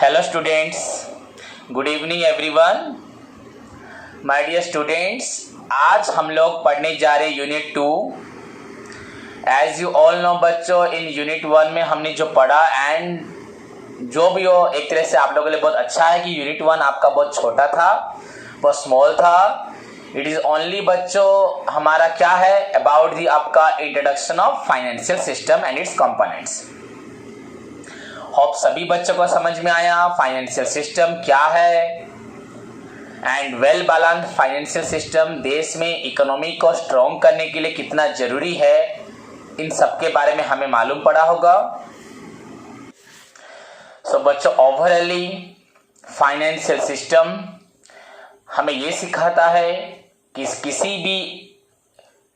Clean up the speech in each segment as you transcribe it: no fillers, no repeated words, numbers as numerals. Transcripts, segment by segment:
Hello students, good evening everyone. My dear students, आज हम लोग पढ़ने जा रहे हैं unit 2। As you all know बच्चों, इन यूनिट 1 में हमने जो पढ़ा एंड जो भी हो, एक तरह से आप लोगों के लिए बहुत अच्छा है कि यूनिट 1 आपका बहुत छोटा था, बहुत स्मॉल था। इट इज ओनली बच्चों हमारा क्या है अबाउट दी आपका introduction of financial system and it's components. Hope सभी बच्चों को समझ में आया फाइनेंशियल सिस्टम क्या है and well balanced financial system देश में इकोनॉमी को स्ट्रॉन्ग करने के लिए कितना जरूरी है, इन सब के बारे में हमें मालूम पड़ा होगा। सो बच्चों, ओवरऑली फाइनेंशियल सिस्टम हमें ये सिखाता है कि किसी भी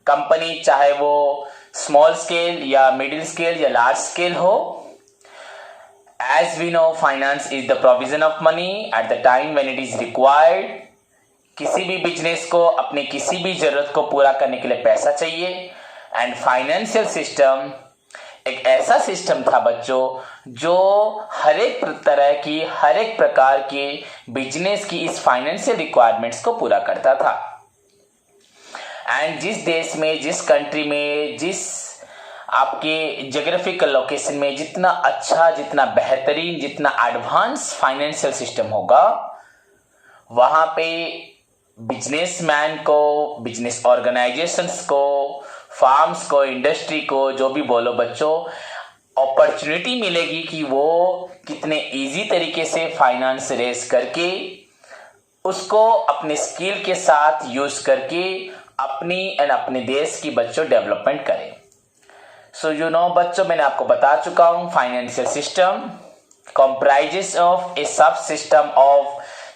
कंपनी, चाहे वो स्मॉल स्केल या मिडिल स्केल या लार्ज स्केल हो, as we know finance is the provision of money at the time when it is required। किसी भी बिजनेस को अपने किसी भी जरूरत को पूरा करने के लिए पैसा चाहिए एंड फाइनेंशियल सिस्टम एक ऐसा सिस्टम था बच्चों जो हर एक तरह की, हर एक प्रकार के बिजनेस की इस फाइनेंशियल रिक्वायरमेंट्स को पूरा करता था। एंड जिस देश में, जिस कंट्री में, जिस आपके जोग्राफिकल लोकेशन में जितना अच्छा, जितना बेहतरीन, जितना एडवांस फाइनेंशियल सिस्टम होगा, वहां पे बिजनेसमैन को, बिजनेस ऑर्गेनाइजेशंस को, फार्म्स को, इंडस्ट्री को, जो भी बोलो बच्चों, अपॉर्चुनिटी मिलेगी कि वो कितने इजी तरीके से फाइनेंस रेस करके उसको अपने स्किल के साथ यूज करके अपनी एंड अपने देश की बच्चों डेवलपमेंट करें। सो यू नो बच्चों, मैंने आपको बता चुका हूं financial system comprises of a subsystem of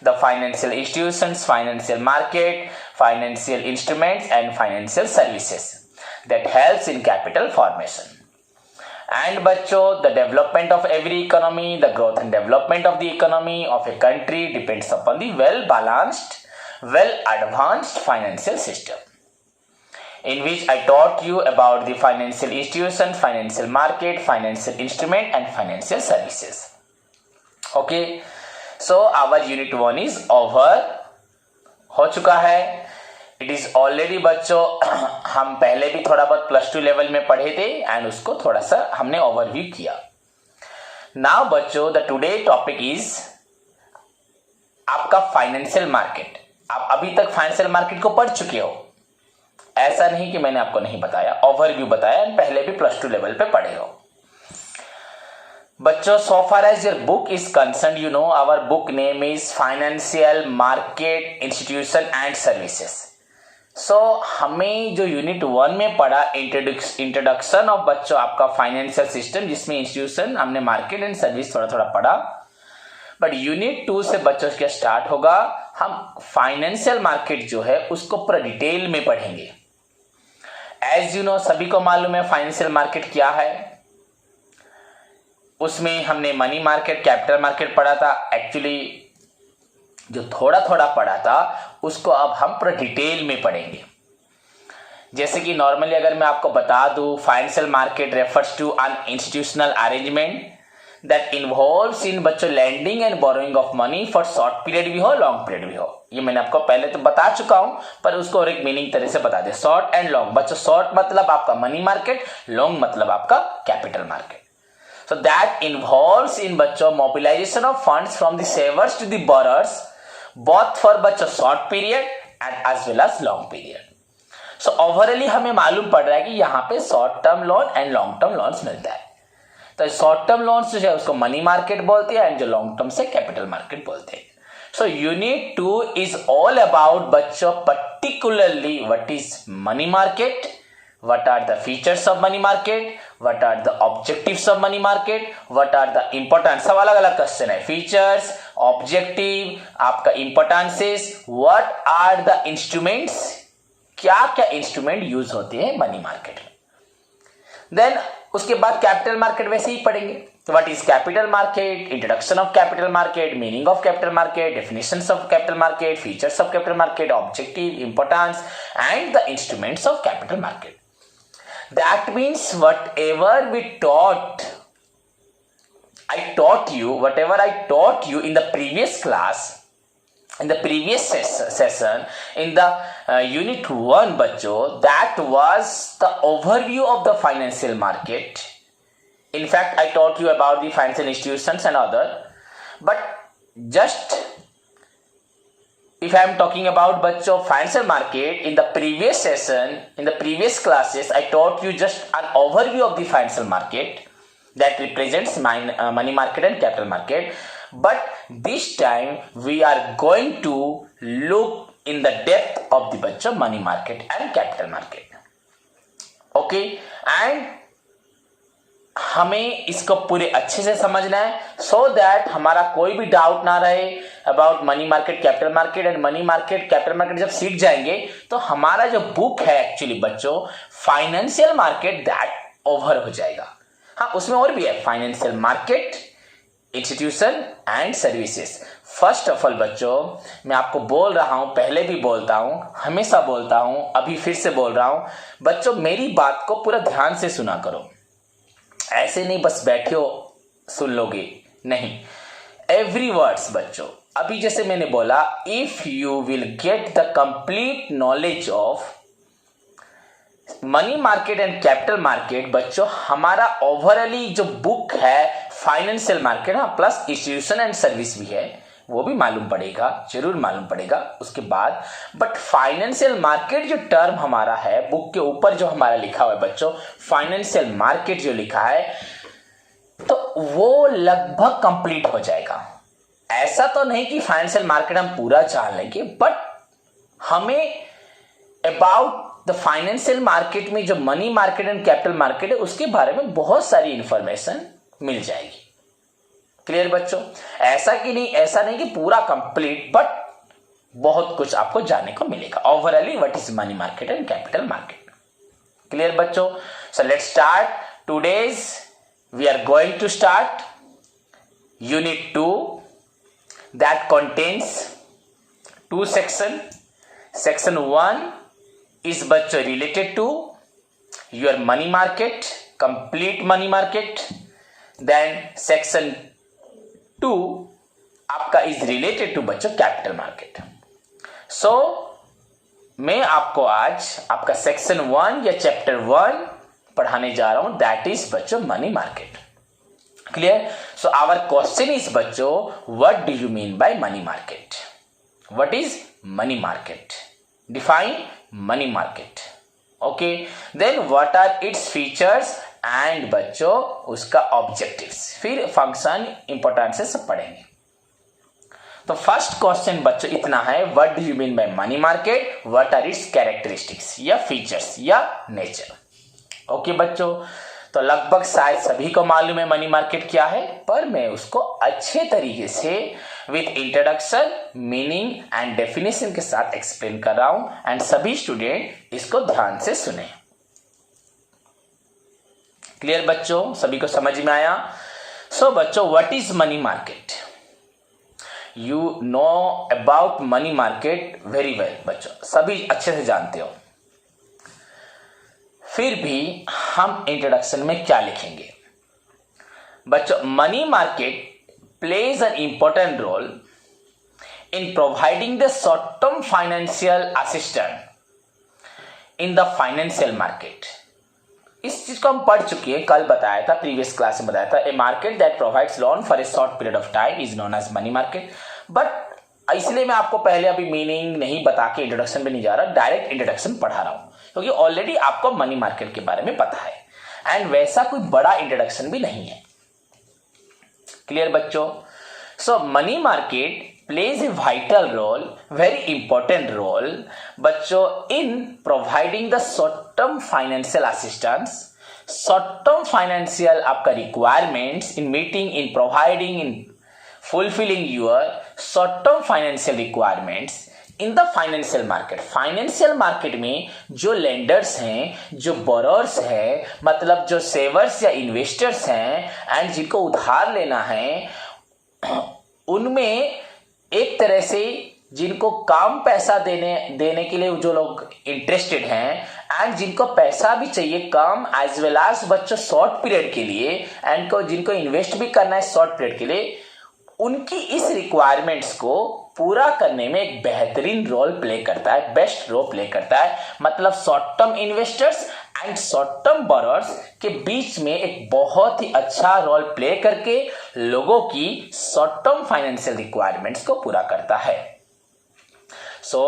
the financial institutions, financial market, financial instruments and financial services that helps in capital formation. And बच्चों, the development of every economy, the growth and development of the economy of a country depends upon the well balanced, well advanced financial system, in which I taught you about the financial institution, financial market, financial instrument and financial services. Okay, so our unit 1 is over, हो चुका है। It is already बच्चों हम पहले भी थोड़ा बहुत +2 level में पढ़े थे एंड उसको थोड़ा सा हमने ओवरव्यू किया। Now बच्चों, the today topic is आपका फाइनेंशियल मार्केट। आप अभी तक फाइनेंशियल मार्केट को पढ़ चुके हो, ऐसा नहीं कि मैंने आपको नहीं बताया, ओवरव्यू बताया, पहले भी +2 लेवल पे पढ़े हो बच्चों। So far as your book is concern, you know our book name is financial market institution and services. So हमें जो यूनिट 1 में पढ़ा इंट्रोडक्शन ऑफ बच्चों आपका फाइनेंशियल सिस्टम, जिसमें इंस्टीट्यूशन हमने मार्केट एंड सर्विस थोड़ा थोड़ा पढ़ा, बट यूनिट 2 से बच्चों क्या स्टार्ट होगा, हम फाइनेंशियल मार्केट जो है उसको पूरा डिटेल में पढ़ेंगे। एज यू नो, सभी को मालूम है फाइनेंशियल मार्केट क्या है। उसमें हमने मनी मार्केट, कैपिटल मार्केट पढ़ा था। एक्चुअली जो थोड़ा थोड़ा पढ़ा था उसको अब हम पूरा डिटेल में पढ़ेंगे। जैसे कि नॉर्मली अगर मैं आपको बता दूं, financial market refers to an institutional arrangement that involves in बच्चों lending and borrowing of money for short period भी हो, long period भी हो। ये मैंने आपको पहले तो बता चुका हूं, पर उसको और एक मीनिंग तरह से बता दे। शॉर्ट एंड लॉन्ग बच्चों, शॉर्ट मतलब आपका मनी मार्केट, लॉन्ग मतलब आपका capital market. So that involves in बच्चों mobilisation of funds from the savers to the borrowers, both for बच्चों short period and as well as long period. So overally हमें मालूम पड़ रहा है कि यहाँ पे short term loan and long term loans मिलता है। तो शॉर्ट टर्म लोन्स जो है उसको मनी मार्केट बोलते हैं एंड जो लॉन्ग टर्म से कैपिटल मार्केट बोलते हैं। So unit 2 is all about बच्चों particularly what is money market, what are the features of money market, what are the objectives of money market, what are the importance. सब अलग अलग question है, features, objective, आपका importances, what are the instruments, क्या क्या instrument use होते हैं money market में। देन उसके बाद कैपिटल मार्केट वैसे ही पढ़ेंगे। What is capital market, introduction of capital market, meaning of capital market, definitions of capital market, features of capital market, objective, importance and the instruments of capital market. That means whatever we taught I taught you, whatever I taught you in the previous class, in the previous session, in the unit 1 बच्चों, that was the overview of the financial market. In fact, I taught you about the financial institutions and other, but just if I am talking about बच्चों financial market, in the previous session, in the previous classes, I taught you just an overview of the financial market that represents money market and capital market. But this time we are going to look in the depth of the बच्चों money market and capital market. Okay, and हमें इसको पूरे अच्छे से समझना है so that हमारा कोई भी डाउट ना रहे about money market, capital market and money market, capital market जब सीख जाएंगे तो हमारा जो बुक है एक्चुअली बच्चों फाइनेंशियल मार्केट दैट ओवर हो जाएगा. हाँ, उसमें और भी है financial market, institution and services. First of all बच्चों मैं आपको बोल रहा हूं, पहले भी बोलता हूं, हमेशा बोलता हूं, अभी फिर से बोल रहा हूं बच्चों, मेरी बात को पूरा ध्यान से सुना करो. ऐसे नहीं बस बैठे हो सुन लोगे, नहीं. एवरी वर्ड्स बच्चों, अभी जैसे मैंने बोला, if you will get the complete knowledge of money market and capital market बच्चों, हमारा ओवरऑली जो बुक है फाइनेंशियल मार्केट, हाँ प्लस इंस्टीट्यूशन एंड सर्विस भी है, वो भी मालूम पड़ेगा, जरूर मालूम पड़ेगा उसके बाद. बट फाइनेंशियल मार्केट जो टर्म हमारा है बुक के ऊपर जो हमारा लिखा हुआ है बच्चों, फाइनेंशियल मार्केट जो लिखा है, तो वो लगभग कंप्लीट हो जाएगा. ऐसा तो नहीं कि फाइनेंशियल मार्केट हम पूरा जान लेंगे, बट हमें अबाउट द फाइनेंशियल मार्केट में जो money market and capital market है उसके बारे में बहुत सारी इंफॉर्मेशन मिल जाएगी. क्लियर बच्चों? ऐसा नहीं कि पूरा कंप्लीट, बट बहुत कुछ आपको जानने को मिलेगा. Overally what is money market and capital market. Clear बच्चों? So let's start. Today's we are going to start unit 2 that contains 2 section. Section 1 is बच्चों related to your money market, complete money market. Then section 2 आपका is related to बच्चों capital market. So मैं आपको आज आपका section 1 या chapter 1 पढ़ाने जा रहा हूं, that is बच्चों money market. Clear? So our question is बच्चों, what do you mean by money market? What is money market? Define money market. Okay, then what are its features and बच्चों उसका objectives. फिर function important से सब पढ़ेंगे. तो first question बच्चों इतना है, what do you mean by money market? What are its characteristics या features या nature. ओके बच्चों, तो लगभग शायद सभी को मालूम है मनी मार्केट क्या है, पर मैं उसको अच्छे तरीके से with introduction, meaning and definition के साथ एक्सप्लेन कर रहा हूं एंड सभी स्टूडेंट इसको ध्यान से सुने. क्लियर बच्चों? सभी को समझ में आया? सो बच्चों, what is money market? You know about money market very well बच्चों, सभी अच्छे से जानते हो. फिर भी हम इंट्रोडक्शन में क्या लिखेंगे बच्चों? Money market plays an important role in providing the short-term financial assistance in the financial market. इस चीज को हम पढ़ चुके हैं, कल बताया था, प्रीवियस क्लास में बताया था. A market that provides loan for a short period of time is known as money market. But इसलिए मैं आपको पहले अभी मीनिंग नहीं बता के इंट्रोडक्शन पे नहीं जा रहा, डायरेक्ट इंट्रोडक्शन पढ़ा रहा हूं, क्योंकि ऑलरेडी आपको मनी मार्केट के बारे में पता है एंड वैसा कोई बड़ा इंट्रोडक्शन भी नहीं है. क्लियर बच्चों? So money market plays a vital role, very important role बच्चों in providing the short term financial assistance. Short term financial आपका requirements in meeting, in providing, in fulfilling your short term financial requirements in the financial market. Financial market में जो lenders हैं, जो borrowers हैं, मतलब जो सेवर्स या इन्वेस्टर्स हैं एंड जिनको उधार लेना है, उनमें एक तरह से जिनको कम पैसा देने के लिए जो लोग इंटरेस्टेड हैं एंड जिनको पैसा भी चाहिए कम एज वेल एज बच्चों शॉर्ट पीरियड के लिए एंड जिनको इन्वेस्ट भी करना है शॉर्ट पीरियड के लिए, उनकी इस रिक्वायरमेंट्स को पूरा करने में एक बेहतरीन रोल प्ले करता है, बेस्ट रोल प्ले करता है। मतलब short term investors and short term borrowers के बीच में एक बहुत ही अच्छा रोल प्ले करके लोगों की शॉर्ट टर्म फाइनेंशियल रिक्वायरमेंट्स को पूरा करता है। So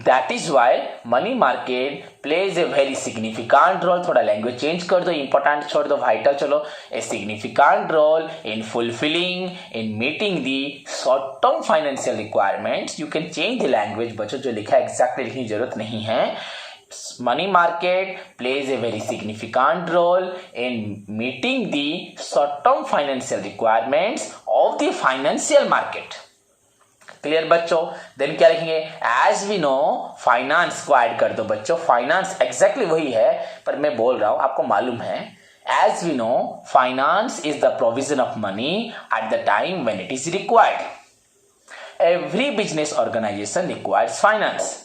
that is why money market plays a very significant role. थोड़ा लैंग्वेज चेंज कर दो, इंपॉर्टेंट छोड़ दो, वाइटल चलो। A significant role in fulfilling, in meeting the short term financial requirements. You can change the language बच्चों, जो लिखा है exactly लिखने की जरूरत नहीं है। Money market plays a very significant role in meeting the short term financial requirements of the financial market. Clear बच्चों? देन क्या लिखेंगे? एज वी नो, फाइनेंस को ऐड कर दो बच्चों। फाइनेंस एग्जैक्टली वही है पर मैं बोल रहा हूं, आपको मालूम है। As we know, finance is the provision of money at the time when it is required. Every business organization requires finance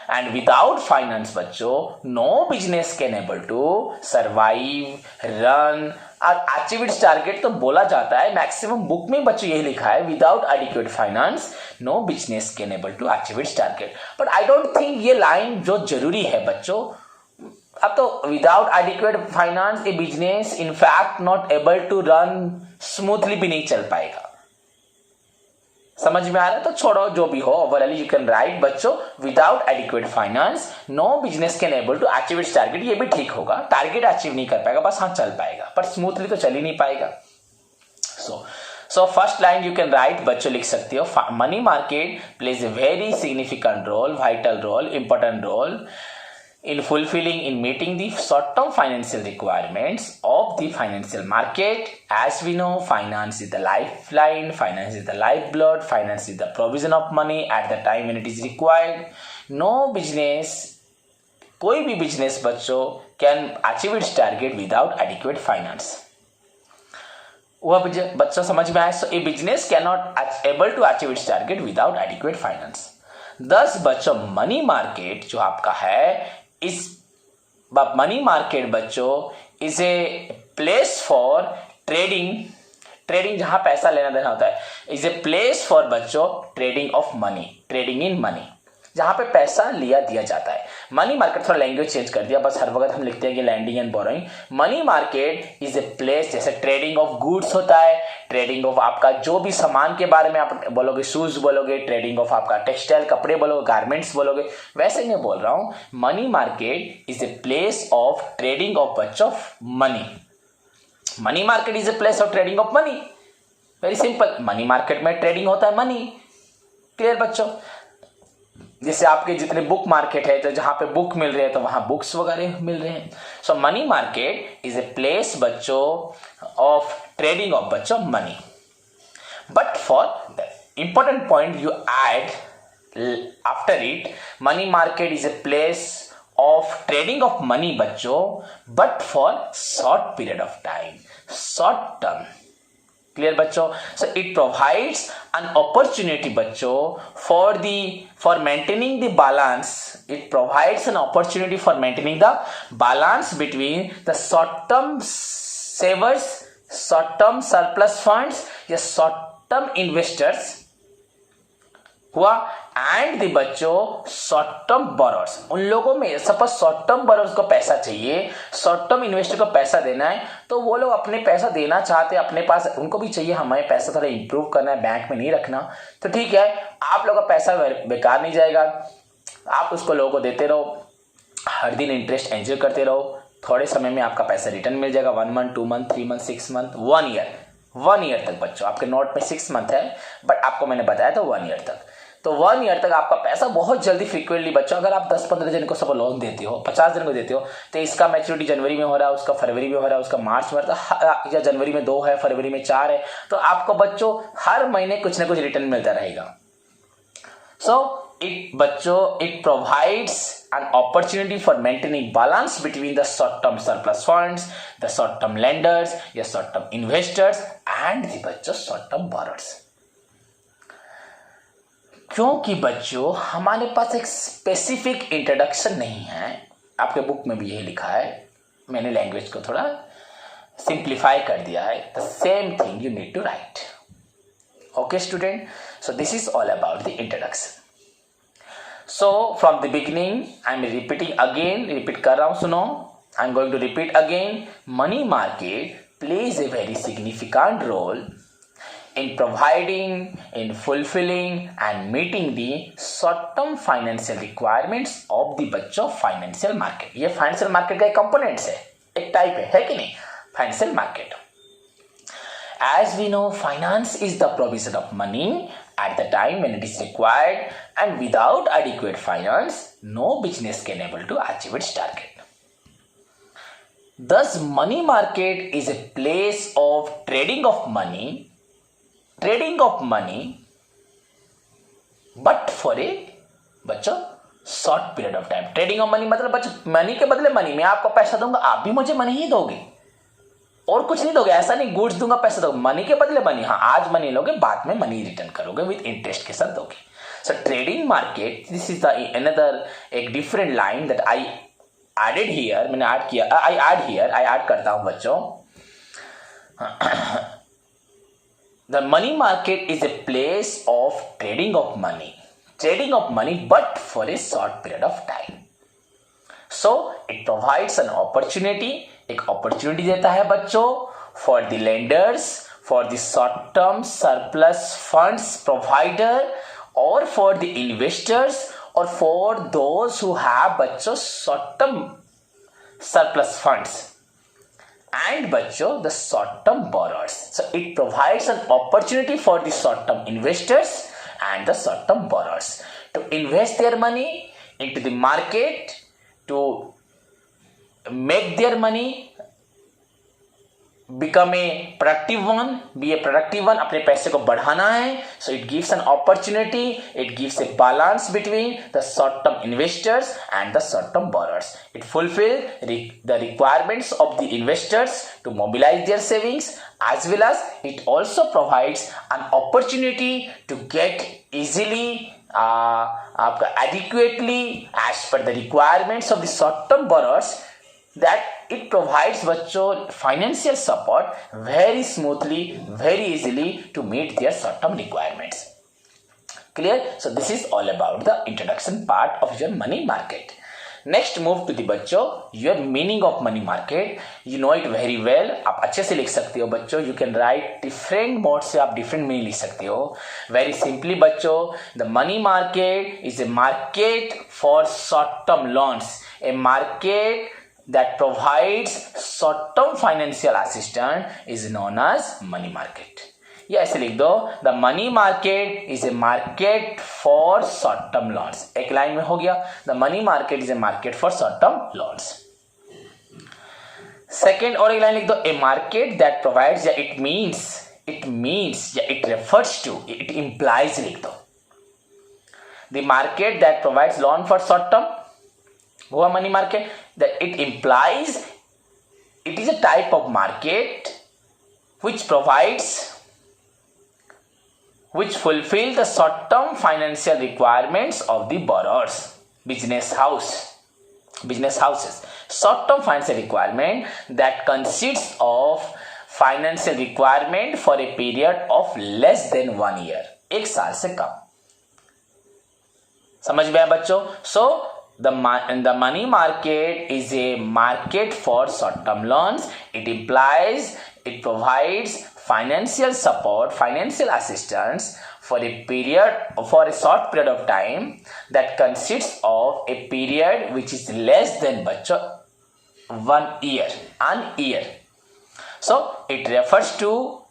and without finance बच्चों no business can able to survive, run और achieve its target. तो बोला जाता है, maximum book में बच्चों यही लिखा है, without adequate finance no business can able to achieve its target. But I don't think ये लाइन जो जरूरी है बच्चों। अब तो without adequate finance a business in fact not able to run smoothly भी नहीं चल पाएगा। समझ में आ रहा है? तो छोड़ो जो भी हो, ओवरऑल यू कैन राइट बच्चों, without adequate finance no business can able to achieve its target. ये भी ठीक होगा, टारगेट अचीव नहीं कर पाएगा, बस हाँ चल पाएगा पर स्मूथली तो चल ही नहीं पाएगा। So first line you can write बच्चों, लिख सकते हो, money market plays a very significant role, vital role, important role in fulfilling, in meeting the short-term financial requirements of the financial market. As we know, finance is the lifeline, finance is the lifeblood, finance is the provision of money at the time when it is required. No business, कोई भी business बच्चों can achieve its target without adequate finance. वह बच्चों समझ में आया? So a business cannot able to achieve its target without adequate finance. दस बच्चों मनी मार्केट जो आपका है, इस मनी मार्केट बच्चों is a place for trading जहां पैसा लेना देना होता है, इज ए प्लेस फॉर बच्चों trading of money, trading in money, जहां पे पैसा लिया दिया जाता है। मनी मार्केट, थोड़ा लैंग्वेज चेंज कर दिया, बस हर वक्त हम लिखते हैं कि lending and borrowing. Money market is a place, जैसे ट्रेडिंग ऑफ गुड्स होता है, ट्रेडिंग ऑफ आपका जो भी सामान के बारे में आप बोलोगे, शूज बोलोगे, ट्रेडिंग ऑफ आपका टेक्सटाइल कपड़े बोलोगे, गारमेंट्स बोलोगे, वैसे मैं बोल रहा हूं money market is a place of trading of बच्चों money. Money market is a place of trading of money, very simple. Money market में ट्रेडिंग होता है मनी। क्लियर बच्चों? जैसे आपके जितने बुक मार्केट है, तो जहां पे बुक मिल रहे हैं तो वहां बुक्स वगैरह मिल रहे हैं। So money market is a place बच्चों ऑफ ट्रेडिंग ऑफ बच्चों money. But for the important point you add after it, money market is a place of trading of money बच्चों, but for short period of time, short term. Clear बच्चों? So it provides an opportunity बच्चों for maintaining the balance. It provides an opportunity for maintaining the balance between the short-term savers, short-term surplus funds या short-term investors हुआ and the बच्चों short term borrowers. उन लोगों में suppose short term borrowers को पैसा चाहिए, शॉर्ट टर्म इन्वेस्टर को पैसा देना है, तो वो लोग अपने पैसा देना चाहते हैं, अपने पास उनको भी चाहिए हमें पैसा थोड़ा इंप्रूव करना है, बैंक में नहीं रखना। तो ठीक है, आप लोगों का पैसा बेकार नहीं जाएगा, आप उसको लोगों को देते रहो, हर दिन इंटरेस्ट एंजॉय करते रहो, थोड़े समय में आपका पैसा रिटर्न मिल जाएगा। 1 month, 2 month, 3 month, 6 month, 1 year, 1 year तक बच्चों। आपके नोट में 6 मंथ है बट आपको मैंने बताया था 1 ईयर तक। तो 1 ईयर तक आपका पैसा बहुत जल्दी फ्रीक्वेंटली बच्चों, अगर आप 10-15 जन को सब लोन देते हो, 50 जन को देते हो, तो इसका मैच्योरिटी जनवरी में हो रहा है, उसका फरवरी में हो रहा है, उसका मार्च में हो रहा है, या जनवरी में 2 है, फरवरी में 4 है, तो आपको बच्चों हर महीने कुछ ना कुछ रिटर्न मिलता रहेगा। सो it provides an opportunity for maintaining balance between the short-term surplus funds, the short-term lenders, या short-term investors and the बच्चों short-term borrowers. क्योंकि बच्चों हमारे पास एक स्पेसिफिक इंट्रोडक्शन नहीं है। आपके बुक में भी यही लिखा है, मैंने लैंग्वेज को थोड़ा सिंप्लीफाई कर दिया है। The same thing you need to write. Okay student, so this is all about the introduction. So from the beginning I am repeating again, repeat कर रहा हूं, सुनो। I am going to repeat again. Money market plays a very significant role in providing, in fulfilling and meeting the short-term financial requirements of the बच्चों financial market. ये financial market का एक components है, एक टाइप है कि नहीं, financial market. As we know, finance is the provision of money at the time when it is required, and without adequate finance, no business can able to achieve its target. Thus, money market is a place of trading of money, but for a बच्चों short period of time. Trading of money मतलब बच्चों money के बदले money, मैं आपको पैसा दूंगा, आप भी मुझे मनी ही दोगे और कुछ नहीं दोगे। ऐसा नहीं गुड्स दूंगा पैसा दोगे, मनी के बदले मनी। हाँ, आज मनी लोगे, बाद में मनी रिटर्न करोगे, विद इंटरेस्ट के साथ दोगे। So trading market, this is the another एक different line that I added here, मैंने ऐड किया, I add करता हूं बच्चों। The money market is a place of trading of money but for a short period of time. So it provides an opportunity, एक opportunity देता है बच्चों for the lenders, for the short term surplus funds provider or for the investors or for those who have बच्चों short term surplus funds and बच्चों the short term borrowers. So it provides an opportunity for the short term investors and the short term borrowers to invest their money into the market to make their money become a productive one, be a productive one, अपने पैसे को बढ़ाना है। So it gives an opportunity, it gives a balance between the short-term investors and the short-term borrowers. It fulfills the requirements of the investors to mobilize their savings, as well as it also provides an opportunity to get easily आपका adequately as per the requirements of the short-term borrowers, that it provides बच्चों financial support very smoothly, very easily to meet their short-term requirements. Clear? So this is all about the introduction part of your money market. Next move to the बच्चों your meaning of money market. You know it very well. आप अच्छे से लिख सकते हो बच्चों. You can write different modes से आप different meaning लिख सकते हो. Very simply बच्चों, the money market is a market for short-term loans. A market that provides short-term financial assistance is known as money market. ये ऐसे लिख दो, the money market is a market for short-term loans. एक line में हो गया, the money market is a market for short-term loans. Second और एक लाइन लिख दो, a market that provides, या it means या it refers to, it implies लिख दो, the market that provides loan for short-term हुआ money market, that it implies it is a type of market which fulfill the short-term financial requirements of the borrowers, business houses. Short-term financial requirement that consists of financial requirement for a period of less than 1 year, एक साल से कम। समझ में आया बच्चों? So the money market is a market for short-term loans. It implies it provides financial support, financial assistance for a short period of time that consists of a period which is less than बच्चों 1 year, an year. So it refers to,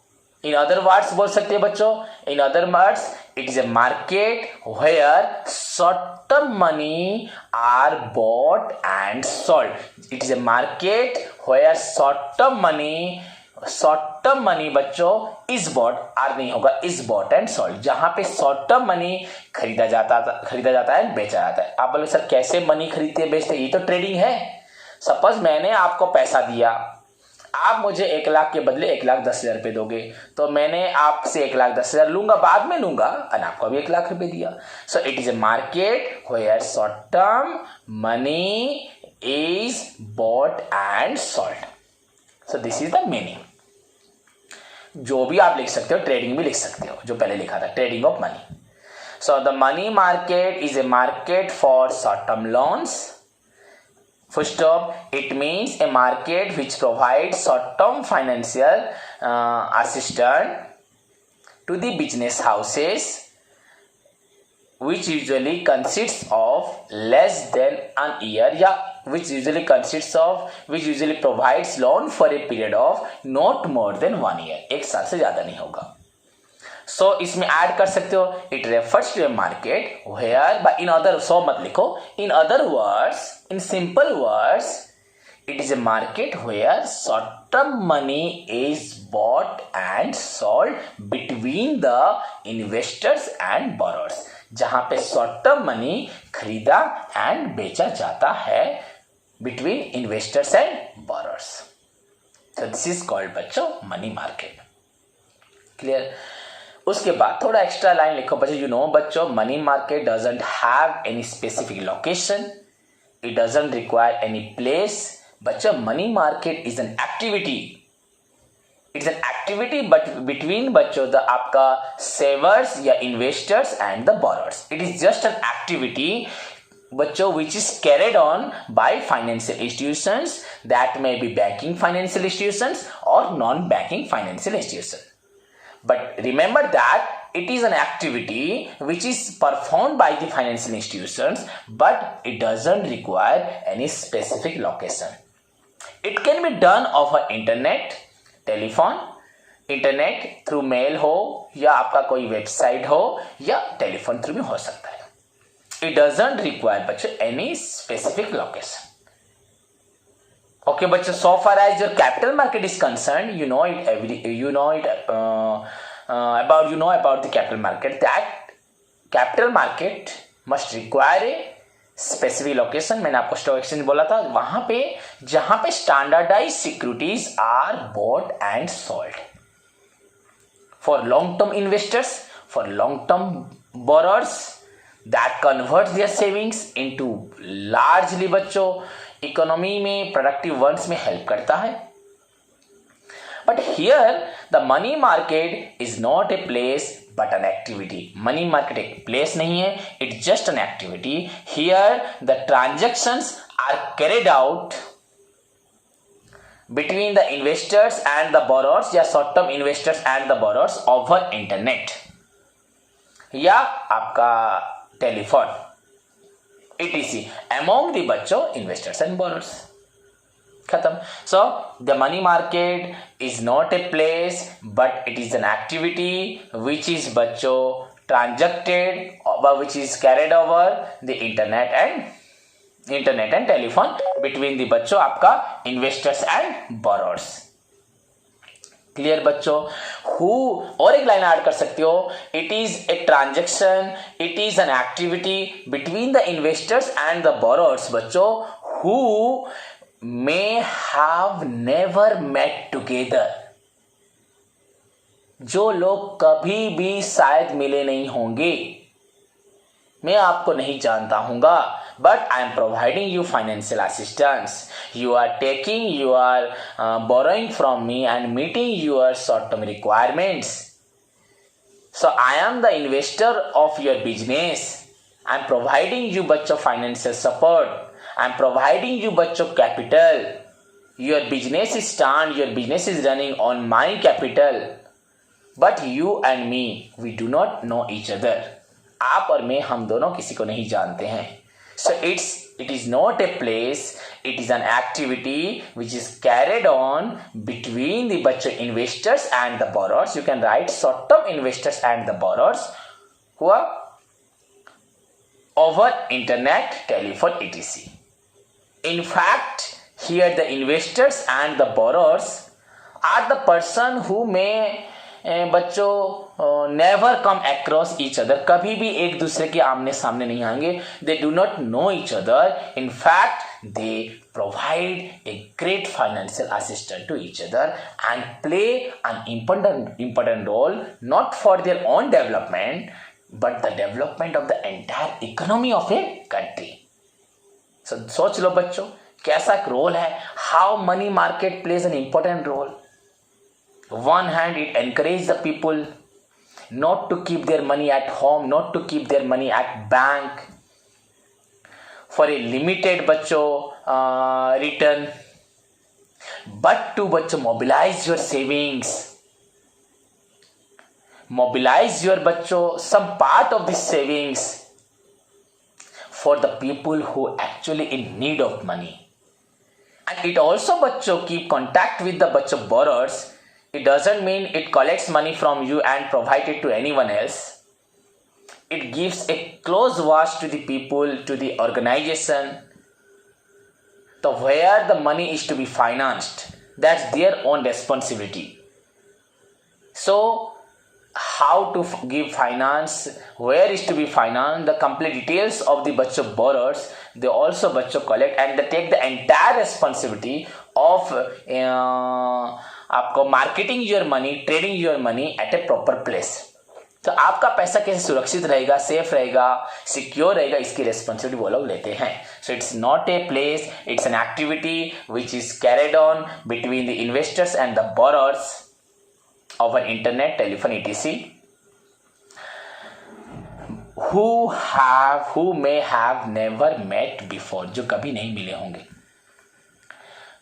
in other words बोल सकते हैं बच्चों, in other words it is a market where short-term money are bought and sold. It is a market where short-term money बच्चों is bought, are नहीं होगा, is bought and sold, जहां पे short-term money खरीदा जाता है, बेचा जाता है। आप बोले सर कैसे मनी खरीदते बेचते, ये तो ट्रेडिंग है। सपोज मैंने आपको पैसा दिया, आप मुझे 1,00,000 के बदले 1,10,000 रुपये दोगे, तो मैंने आपसे 1,10,000 लूंगा, बाद में लूंगा, और आपको भी 1,00,000 रुपये दिया. So it is a market where short term money is bought and sold. So this is the meaning. जो भी आप लिख सकते हो, ट्रेडिंग भी लिख सकते हो, जो पहले लिखा था, trading of money. So the money market is a market for short-term loans. Full stop. It means a market which provides short-term financial assistance to the business houses, which usually consists of less than an year, which usually provides loan for a period of not more than 1 year. 1 साल से ज्यादा नहीं होगा. So इसमें add कर सकते हो, it refers to a market where, but in other, so मत लिखो, in other words, in simple words, it is a market where short-term money is bought and sold between the investors and borrowers. जहां पे short term money खरीदा and बेचा जाता है between investors and borrowers. So this is called बच्चों money market. Clear. उसके बाद थोड़ा एक्स्ट्रा लाइन लिखो बच्चों. यू नो बच्चों, money market doesn't have any specific location, it doesn't require any place. बच्चों money market is an activity. It's an activity but between बच्चों the आपका सेवर्स या investors and the borrowers. It is just an activity बच्चों which is carried on by financial institutions, that may be banking financial institutions or non-banking financial institutions. But remember that it is an activity which is performed by the financial institutions, but it doesn't require any specific location. It can be done over internet, telephone, internet through mail हो, या आपका कोई website हो, या telephone through भी हो सकता है. इट डजंट रिक्वायर बच्चों एनी स्पेसिफिक लोकेशन. ओके बच्चों, so far as your capital market is concern, you know about the capital market, that capital market must require a specific location. मैंने आपको stock exchange बोला था, वहां पे जहां पे standardize securities are bought and sold for long term investors, for long term borrowers, that convert their savings into largely बच्चों economy में प्रोडक्टिव वर्ड्स में हेल्प करता है. But here the money market is not a place but an activity. Money market एक place नहीं है, it's just an activity. Here the transactions are carried out between the investors and the borrowers, या short term investors and the borrowers over internet, या आपका telephone etc. among the बच्चों investors and borrowers. खत्म. So the money market is not a place but it is an activity which is बच्चों transacted or which is carried over the internet and telephone between the बच्चों आपका investors and borrowers. Clear बच्चों. Who और एक line add कर सकते हो, it is a transaction, it is an activity between the investors and the borrowers बच्चों who may have never met together. जो लोग कभी भी शायद मिले नहीं होंगे. मैं आपको नहीं जानता हूंगा, but I am providing you financial assistance. You are borrowing from me and meeting your short-term requirements. So I am the investor of your business. I am providing you बच्चों financial support. I am providing you बच्चों capital. Your business is running on my capital. But you and me, we do not know each other. आप और मैं, हम दोनों किसी को नहीं जानते हैं. So it is not a place, it is an activity which is carried on between the बच्चों investors and the borrowers. You can write short-term investors and the borrowers who are over internet, telephone, etc. In fact, here the investors and the borrowers are the person who may बच्चों never come across each other, कभी भी एक दूसरे के आमने सामने नहीं आएंगे. They do not know each other. In fact they provide a great financial assistance to each other and play an important role not for their own development but the development of the entire economy of a country. So सोच लो बच्चों कैसा role है. How money market plays an important role. One hand it encourages the people not to keep their money at home, not to keep their money at bank for a limited बच्चों return, but to बच्चों mobilize your savings, mobilize your बच्चों some part of this savings for the people who actually in need of money. And it also बच्चों keep contact with the बच्चों borrowers. It doesn't mean it collects money from you and provide it to anyone else. It gives a close watch to the people, to the organization, so where the money is to be financed, that's their own responsibility. So how to give finance, where is to be financed, the complete details of the बच्चों borrowers, they also बच्चों collect and they take the entire responsibility of आपको marketing your money, trading your money at a proper place. तो आपका पैसा कैसे सुरक्षित रहेगा, safe रहेगा, सिक्योर रहेगा, इसकी रिस्पॉन्सिबिलिटी वो लोग लेते हैं. So it's not a place, it's an activity which is carried on between the investors and the borrowers over internet, telephone etc. who may have never met before, जो कभी नहीं मिले होंगे.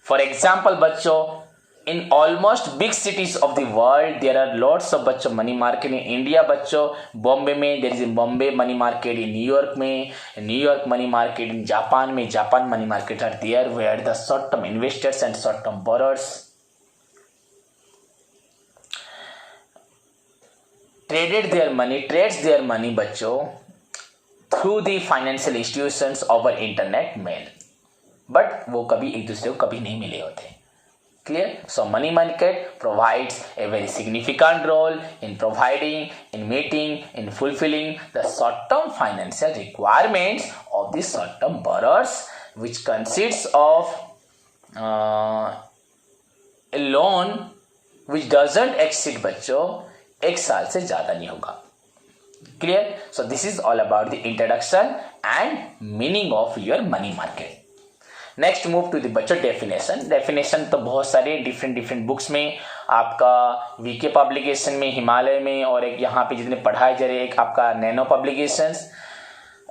फॉर एग्जाम्पल बच्चों, in almost big cities of the world there are lots of बच्चों money market. in India बच्चों बॉम्बे में there is a Bombay money market, in New York में New York money market, in Japan में Japan money market are there where the short term investors and short term borrowers trades their money बच्चों through the financial institutions over internet mail, but वो कभी एक दूसरे को कभी नहीं मिले होते. Clear? So money market provides a very significant role in providing, in meeting, in fulfilling the short-term financial requirements of the short-term borrowers, which consists of a loan which doesn't exceed बच्चों 1 साल से ज़्यादा नहीं होगा. Clear? So this is all about the introduction and meaning of your money market. Next move to the बच्चों definition तो बहुत सारे डिफरेंट बुक्स में, आपका वीके पब्लिकेशन में, हिमालय में, और एक यहाँ पे जितने पढ़ाए जा रहे, एक आपका नैनो पब्लिकेशंस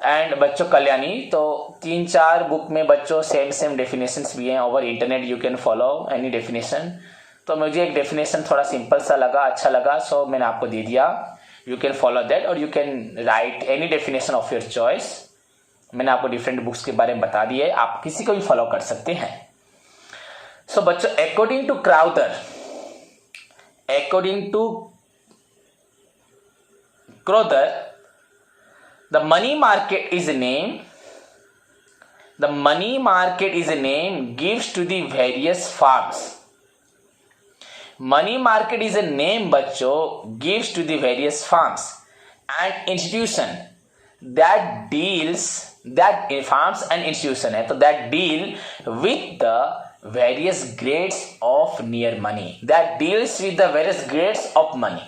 एंड बच्चों कल्याणी. तो 3-4 बुक में बच्चों सेम डेफिनेशंस भी हैं. Over internet you can follow any definition. तो मुझे एक डेफिनेशन थोड़ा सिंपल सा लगा, अच्छा लगा, सो मैंने आपको दे दिया. यू कैन फॉलो दैट और you can right any definition of your choice. मैंने आपको डिफरेंट बुक्स के बारे में बता दिए, आप किसी को भी फॉलो कर सकते हैं. सो बच्चों according to Crowther, the money market is a name gives to the various firms. Money market is a name बच्चों gives to the various firms and institution that deals, that firms and institution है, तो that deal with the various grades of near money, that deals with the various grades of money.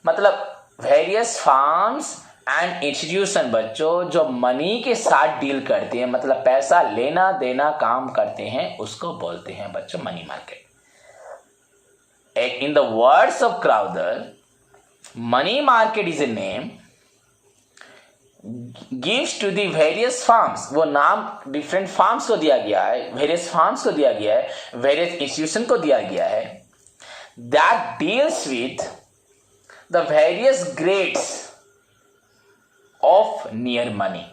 मतलब various firms and institution बच्चों जो money के साथ deal करते हैं, मतलब पैसा लेना देना काम करते हैं, उसको बोलते हैं बच्चों money market. In the words of Crowther, money market is a name gives to the various firms. वो नाम डिफरेंट फर्म्स को दिया गया है, वेरियस फर्म्स को दिया गया है, वेरियस इंस्टीट्यूशन को दिया गया है, that deals with the various grades of near money.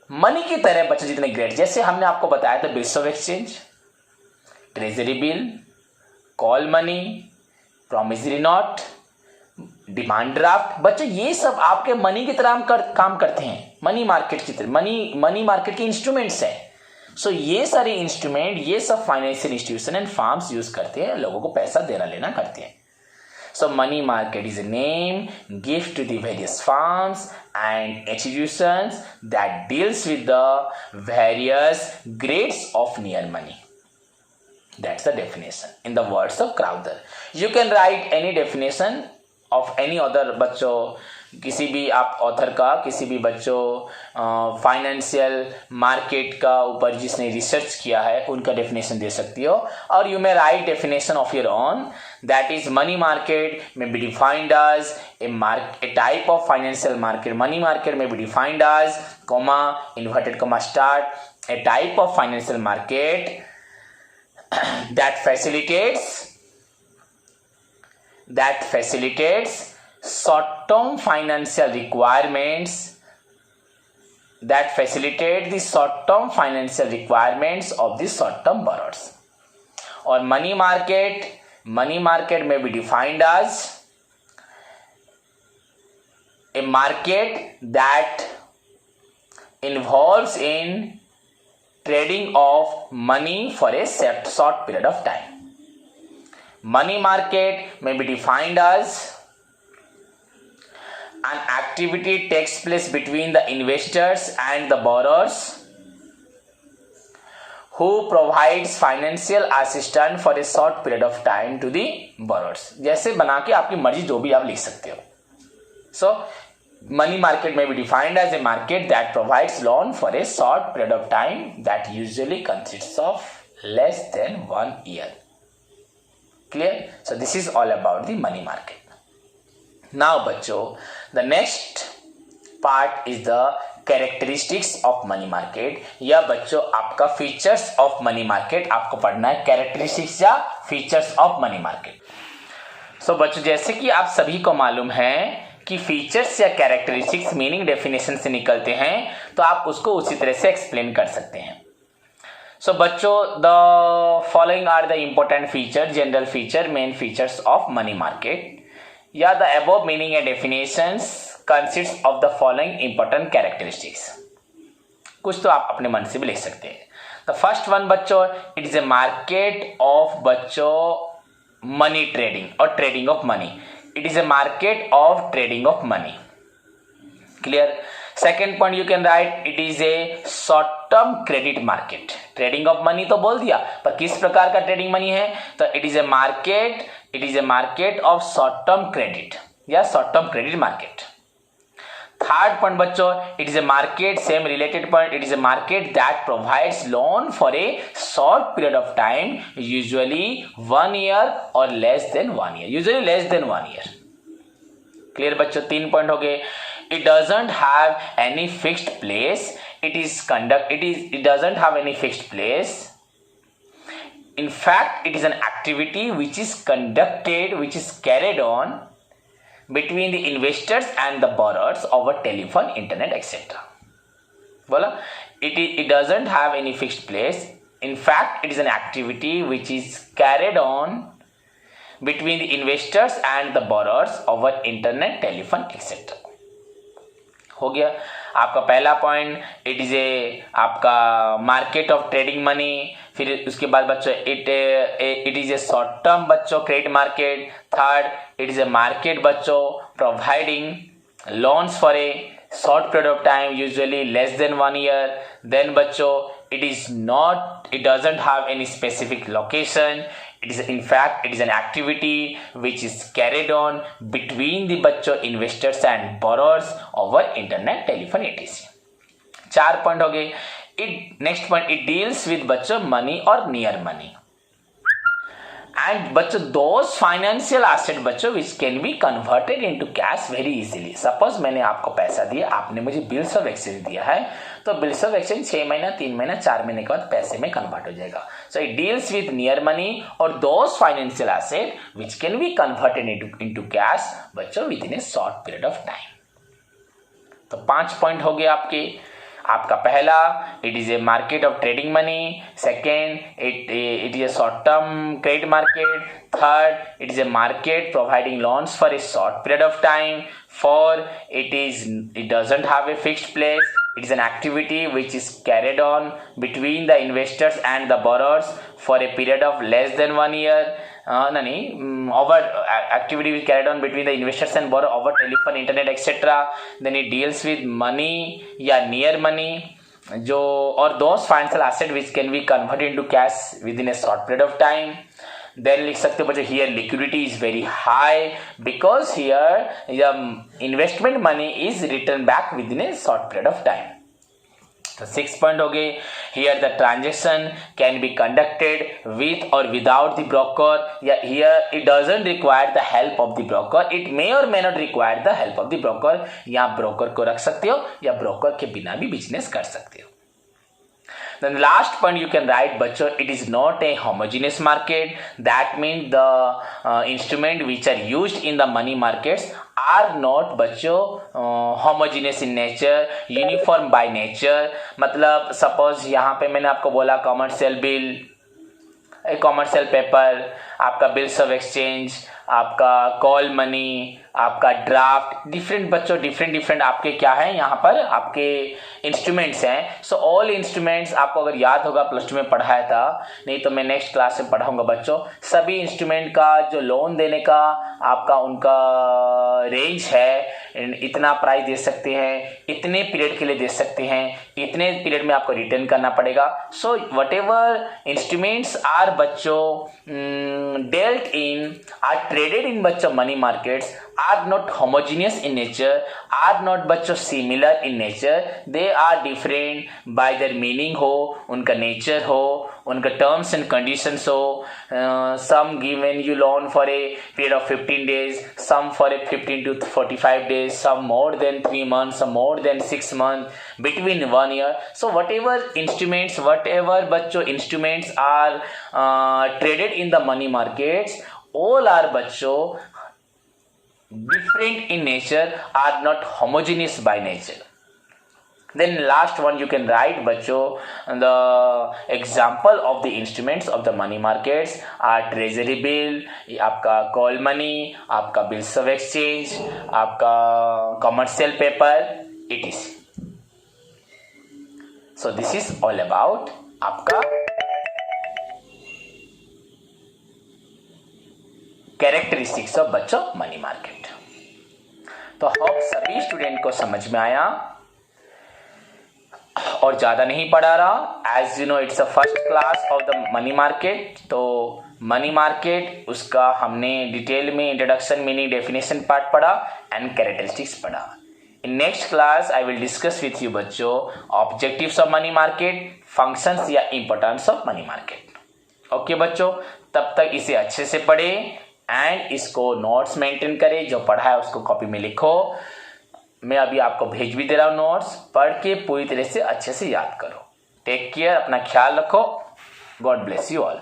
Money की तरह बच्चों जितने ग्रेड, जैसे हमने आपको बताया था bills of exchange, treasury bill, call money, promissory note, demand draft, बच्चों ये सब आपके मनी की तरह काम करते हैं. मनी मार्केट की तरह मनी मार्केट के इंस्ट्रूमेंट्स हैं. सो ये सारे इंस्ट्रूमेंट, ये सब financial institution and firms use करते हैं, लोगों को पैसा देना लेना करते हैं. So money market is a name given to the various firms and institutions that deals with the various grades of near money. That's the definition in the words of Crowther. You can write any definition of any other बच्चों, किसी भी आप author का, किसी भी बच्चों financial market का ऊपर जिसने रिसर्च किया है उनका डेफिनेशन दे सकती हो. और you may right definition of your own. That is money market may be defined as a type of financial market. Money market may be defined as, inverted comma start, a type of financial market that facilitates short-term financial requirements, that facilitate the short-term financial requirements of the short-term borrowers. Or money market may be defined as a market that involves in trading of money for a short period of time. Money market may be defined as an activity takes place between the investors and the borrowers who provides financial assistance for a short period of time to the borrowers. जैसे बना के आपकी मर्जी जो भी आप लिख सकते हो. So money market may be defined as a market that provides loan for a short period of time that usually consists of less than 1 year. Clear? So this is all about the money market. Now बच्चों, the next part is the characteristics of money market. या बच्चों आपका features of money market आपको पढ़ना है. characteristics या features of money market. So बच्चों जैसे कि आप सभी को मालूम है कि फीचर्स या कैरेक्टरिस्टिक्स मीनिंग डेफिनेशन से निकलते हैं, तो आप उसको उसी तरह से एक्सप्लेन कर सकते हैं. सो बच्चों, the following are the important feature, general feature, main features of money market. या the above meaning and definitions consist of the following important characteristics. कुछ तो आप अपने मन से भी लिख सकते हैं. द फर्स्ट वन बच्चों, it is a market of बच्चों मनी ट्रेडिंग और trading of money. It is a market of trading of money. Clear? Second point you can write, it is a short term credit market. Trading of money तो बोल दिया, पर किस प्रकार का trading money है? तो it is a market of short term credit या short term credit market. Third point बच्चों, it is a market, same related point, it is a market that provides loan for a short period of time, usually 1 year or less than 1 year. Usually less than 1 year. Clear बच्चों? 3 point हो गए. It doesn't have any fixed place. It doesn't have any fixed place. In fact, it is an activity which is conducted, which is carried on between the investors and the borrowers over telephone, internet, etc. बोला, it doesn't have any fixed place. In fact, it is an activity which is carried on between the investors and the borrowers over internet, telephone, etc. हो गया आपका पहला point. It is ए आपका market of trading money. फिर उसके बाद बच्चों it is a short term बच्चों credit market. Third, it is a market बच्चों providing loans for a short period of time, usually less than 1 year. Then बच्चों it doesn't have any specific location. It is an activity which is carried on between the बच्चों investors and borrowers over internet, telephone, etc. 4 point हो गए. Next point, it deals with बच्चों money और near money and बच्चों those financial asset बच्चों विच can be converted into cash very easily. Suppose मैंने आपको पैसा दिया, आपने मुझे बिल्स ऑफ एक्सचेंज दिया है, तो बिल्स ऑफ एक्सचेंज 6 महीना, 3 महीना, 4 महीने के बाद पैसे में कन्वर्ट हो जाएगा. So it deals with near money और those financial asset which can be converted into cash बच्चों within a short period of time. तो 5 पॉइंट हो गए आपके. आपका पहला, it is a market of trading money. Second, it is a short term credit market. Third, it is a market providing loans for a short period of time. Four, it doesn't have a fixed place. It is an activity which is carried on between the investors and the borrowers for a period of less than 1 year. our activity is carried on between the investors and borrower over telephone, internet, etc. Then it deals with money या near money जो और those financial asset which can be converted into cash within a short period of time. Then लिख सकते हो बच्चों here liquidity is very high because here the investment money is returned back within a short period of time. तो 6 point हो गए. Here the transaction can be conducted with और without the broker या here it doesn't require the help of the broker. It may और may not require the help of the broker. यहाँ broker को रख सकते हो या ब्रोकर के बिना भी बिजनेस कर सकते हो. Then the last point you can write, बच्चों, it is not a homogeneous market. That means the instrument which are used in the money markets are not बच्चों homogeneous in nature, uniform by nature. मतलब suppose यहाँ पे मैंने आपको बोला commercial bill, commercial paper, आपका bills of exchange, आपका call money, आपका ड्राफ्ट, डिफरेंट बच्चों डिफरेंट आपके क्या है यहाँ पर आपके इंस्ट्रूमेंट्स हैं. सो ऑल इंस्ट्रूमेंट्स आपको अगर याद होगा प्लस 2 में पढ़ाया था, नहीं तो मैं नेक्स्ट क्लास में पढ़ाऊंगा बच्चों. सभी इंस्ट्रूमेंट का जो लोन देने का आपका उनका रेंज है, इतना प्राइस दे सकते हैं, इतने पीरियड के लिए दे सकते हैं, इतने पीरियड में आपको रिटर्न करना पड़ेगा. So whatever instruments are बच्चों dealt in are traded in बच्चों money markets are not homogeneous in nature, are not बच्चों similar in nature. They are different by their meaning हो, उनका nature हो, उनका terms and conditions हो. Some given you loan for a period of 15 days, some for a 15 to 45 days, some more than 3 months, some more than 6 months, between 1 year. So whatever instruments, whatever बच्चों instruments are traded in the money markets, all are बच्चों different in nature, are not homogeneous by nature. Then last one you can write बच्चों the example of the instruments of the money markets are treasury bill, आपका call money, आपका bills of exchange, आपका commercial paper, etc. So this is all about आपका characteristics of बच्चों money market. तो hope सभी student को समझ में आया और ज्यादा नहीं पढ़ा रहा. As you know it's a first class of the money market. तो मनी मार्केट उसका हमने डिटेल में इंट्रोडक्शन, मीनिंग, डेफिनेशन पार्ट पढ़ा एंड कैरेक्टरिस्टिक्स पढ़ा. In next class I will discuss with you बच्चों objectives of money market, functions या importance of money market. Okay बच्चों, तब तक इसे अच्छे से पढ़े एंड इसको नोट्स मेंटेन करें. जो पढ़ा है उसको कॉपी में लिखो. मैं अभी आपको भेज भी दे रहा हूं नोट्स, पढ़ के पूरी तरह से अच्छे से याद करो. टेक केयर, अपना ख्याल रखो. God bless you all.